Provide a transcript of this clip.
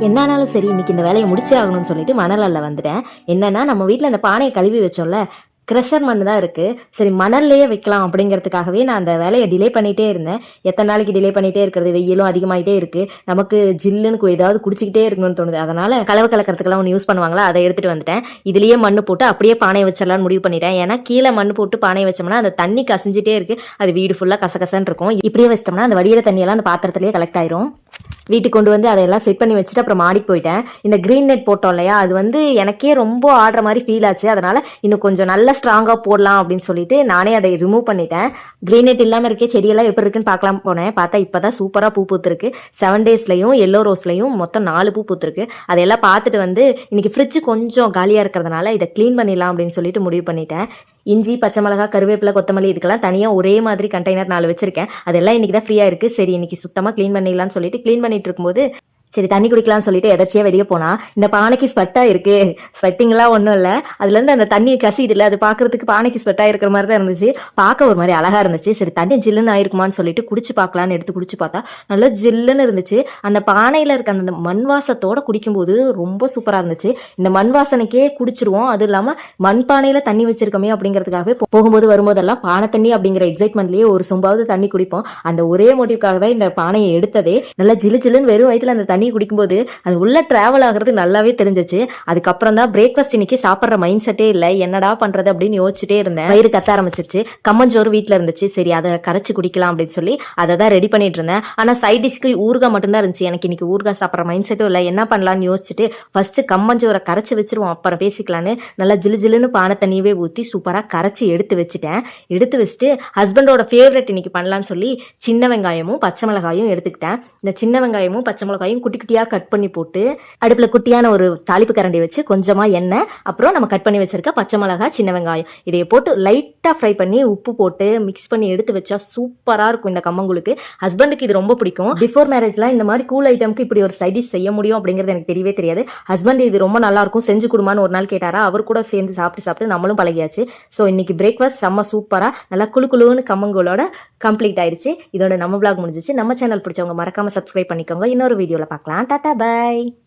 என்னானாலும் சரி இன்னைக்கு இந்த வேலையை முடிச்சே ஆகணும்னு சொல்லிட்டு மணல்ல வந்துட்டேன். என்னன்னா நம்ம வீட்டில் அந்த பானையை கழுவி வச்சோம்ல, க்ரெஷர் மண் தான் இருக்கு. சரி மணல்லையே வைக்கலாம் அப்படிங்கிறதுக்காகவே நான் அந்த வேலையை டிலே பண்ணிட்டே இருந்தேன். எத்தனை நாளைக்கு டிலே பண்ணிட்டே இருக்கிறது, வெயிலும் அதிகமாயிட்டே இருக்கு, நமக்கு ஜில்லுன்னு ஏதாவது குடிச்சிக்கிட்டே இருக்கணும்னு தோணுது. அதனால கலவை கலக்கிறதுக்கெல்லாம் ஒன்று யூஸ் பண்ணுவாங்களா, அதை எடுத்துட்டு வந்துட்டேன். இதுலயே மண்ணு போட்டு அப்படியே பானையை வச்சிடலாம்னு முடிவு பண்ணிட்டேன். ஏன்னா கீழே மண் போட்டு பானையை வச்சோம்னா அந்த தண்ணி கசிஞ்சிட்டே இருக்கு, அது வீடு ஃபுல்லாக கசகசன்னு இருக்கும். இப்படியே வச்சிட்டோம்னா அந்த வடிகிற தண்ணியெல்லாம் அந்த பாத்திரத்திலேயே கலெக்ட் ஆயிரும். வீட்டுக்கு கொண்டு வந்து அதையெல்லாம் செட் பண்ணி வச்சுட்டு அப்புறம் மாடிக்கு போயிட்டேன். இந்த க்ரீன் நெட் போட்டோம் இல்லையா, அது எனக்கே ரொம்ப ஆடுற மாதிரி ஃபீல் ஆச்சு. அதனால இன்னும் கொஞ்சம் நல்லா ஸ்ட்ராங்காக போடலாம் அப்படின்னு சொல்லிட்டு நானே அதை ரிமூவ் பண்ணிட்டேன். க்ரீன் நெட் இல்லாமல் இருக்கே, செடியெல்லாம் எப்படி இருக்குன்னு பார்க்கலாம் போனேன். பார்த்தா இப்போதான் சூப்பராக பூ பூத்துருக்கு. 7 டேஸ்லையும் எல்லோ ரோஸ்லையும் மொத்தம் 4 பூ பூத்துருக்கு. அதையெல்லாம் பார்த்துட்டு இன்னைக்கு ஃப்ரிட்ஜ் கொஞ்சம் காலியாக இருக்கிறதுனால இதை க்ளீன் பண்ணிடலாம் அப்படின்னு சொல்லிட்டு முடிவு பண்ணிட்டேன். இஞ்சி, பச்சை மிளகா, கருவேப்பிலை, கொத்தமல்லி இதுக்கெல்லாம் தனியாக ஒரே மாதிரி கண்டெய்னர் 4 வச்சிருக்கேன். அதெல்லாம் இன்னைக்கு தான் ஃப்ரீயாக இருக்குது. சரி இன்னைக்கு சுத்தமாக க்ளீன் பண்ணிடலாம்னு சொல்லிட்டு க்ளீன் பண்ணிட்டு இருக்கும்போது சரி தண்ணி குடிக்கலாம்னு சொல்லிட்டு எதாச்சியா வெளியே போனா இந்த பானைக்கு ஸ்வெட்டாக இருக்கு. ஸ்வெட்டிங்லாம் ஒன்றும் இல்லை, அதுலேருந்து அந்த தண்ணி கசிதில்ல, அது பார்க்கறதுக்கு பானைக்கு ஸ்வெட்டாக இருக்கிற மாதிரி தான் இருந்துச்சு. பார்க்க ஒரு மாதிரி அழகாக இருந்துச்சு. சரி தண்ணி ஜில்லுன்னு ஆயிருக்குமான்னு சொல்லிட்டு குடிச்சு பார்க்கலான்னு எடுத்து குடிச்சு பார்த்தா நல்லா ஜில்லுன்னு இருந்துச்சு. அந்த பானையில் இருக்க அந்த மண் வாசத்தோட குடிக்கும்போது ரொம்ப சூப்பராக இருந்துச்சு. இந்த மண் வாசனைக்கே குடிச்சிருவோம். அதுவும் இல்லாமல் மண் பானையில் தண்ணி வச்சிருக்கோமே அப்படிங்கிறதுக்காகவே போகும்போது வரும்போதெல்லாம் பானை தண்ணி அப்படிங்கிற எக்ஸைட்மெண்ட்லேயே ஒரு சொம்பாவது தண்ணி குடிப்போம். அந்த ஒரே மோட்டிவ்காக தான் இந்த பானையை எடுத்ததே. நல்லா ஜில்லு ஜில்லுன்னு வெறும் வயிற்றுல அந்த தண்ணி குடிக்கும்போது அது உள்ள டிராவல் ஆகிறது நல்லாவே தெரிஞ்சிச்சு. அதுக்கப்புறம் தான் பிரேக்ஃபாஸ்ட் இன்னைக்கு சாப்பிட்ற மைண்ட் செட்டே இல்லை, என்னடா பண்றது அப்படின்னு யோசிச்சுட்டே இருந்தேன். வயிறு கத்த ஆரம்பிச்சிருச்சு. கம்மஞ்சோறு வீட்டில் இருந்துச்சு, சரி அதை கரைச்சி குடிக்கலாம் அப்படின்னு சொல்லி அதை தான் ரெடி பண்ணிட்டு இருந்தேன். ஆனால் சைட் டிஷ்க்கு ஊறுகாய் மட்டும்தான் இருந்துச்சு. எனக்கு இன்னைக்கு ஊறுகாய் சாப்பிட்ற மைண்ட் செட்டும் இல்லை. என்ன பண்ணலான்னு யோசிச்சுட்டு ஃபர்ஸ்ட் கம்மஞ்சோரை கரைச்சி வச்சிருவோம், அப்புறம் பேசிக்கலான்னு நல்லா ஜிலு ஜிலுன்னு பானை தண்ணியவே ஊற்றி சூப்பராக கரைச்சி எடுத்து வச்சுட்டேன். எடுத்து வச்சுட்டு ஹஸ்பண்டோட ஃபேவரட் இன்னைக்கு பண்ணலான்னு சொல்லி சின்ன வெங்காயமும் பச்சை மிளகாயும் எடுத்துக்கிட்டேன். இந்த சின்ன வெங்காயமும் பச்சை மிளகாயும் குட்டி குட்டியாக கட் பண்ணி போட்டு அடுப்பில் குட்டியான ஒரு தாளிப்பு கரண்டி வச்சு கொஞ்சமாக எண்ணெய், அப்புறம் நம்ம கட் பண்ணி வச்சிருக்க பச்சை மிளகாய், சின்ன வெங்காயம் இதையை போட்டு லைட்டாக ஃப்ரை பண்ணி உப்பு போட்டு மிக்ஸ் பண்ணி எடுத்து வச்சா சூப்பராக இருக்கும் இந்த கம்மங்குளுக்கு. ஹஸ்பண்டுக்கு இது ரொம்ப பிடிக்கும். பிஃபோர் மேரேஜ்லாம் இந்த மாதிரி கூல் ஐட்டம்க்கு இப்படி ஒரு சைட் டிஷ் செய்ய முடியும் அப்படிங்கிறது எனக்கு தெரியவே தெரியாது. ஹஸ்பண்ட் இது ரொம்ப நல்லா இருக்கும், செஞ்சு கொடுமான்னு ஒரு நாள் கேட்டாரா. அவர் கூட சேர்ந்து சாப்பிட்டு நம்மளும் பழகியாச்சு. ஸோ இன்னைக்கு பிரேக்ஃபாஸ்ட் செம்ம சூப்பராக நல்லா குழுன்னு கம்மங்கூலோட கம்ப்ளீட் ஆயிடுச்சு. இதோட நம்ம vlog முடிஞ்சிச்சு. நம்ம சேனல் பிடிச்சவங்க மறக்காம சப்ஸ்கிரைப் பண்ணிக்கோங்க. இன்னொரு வீடியோவில் பார்க்கலாம். Tata bye.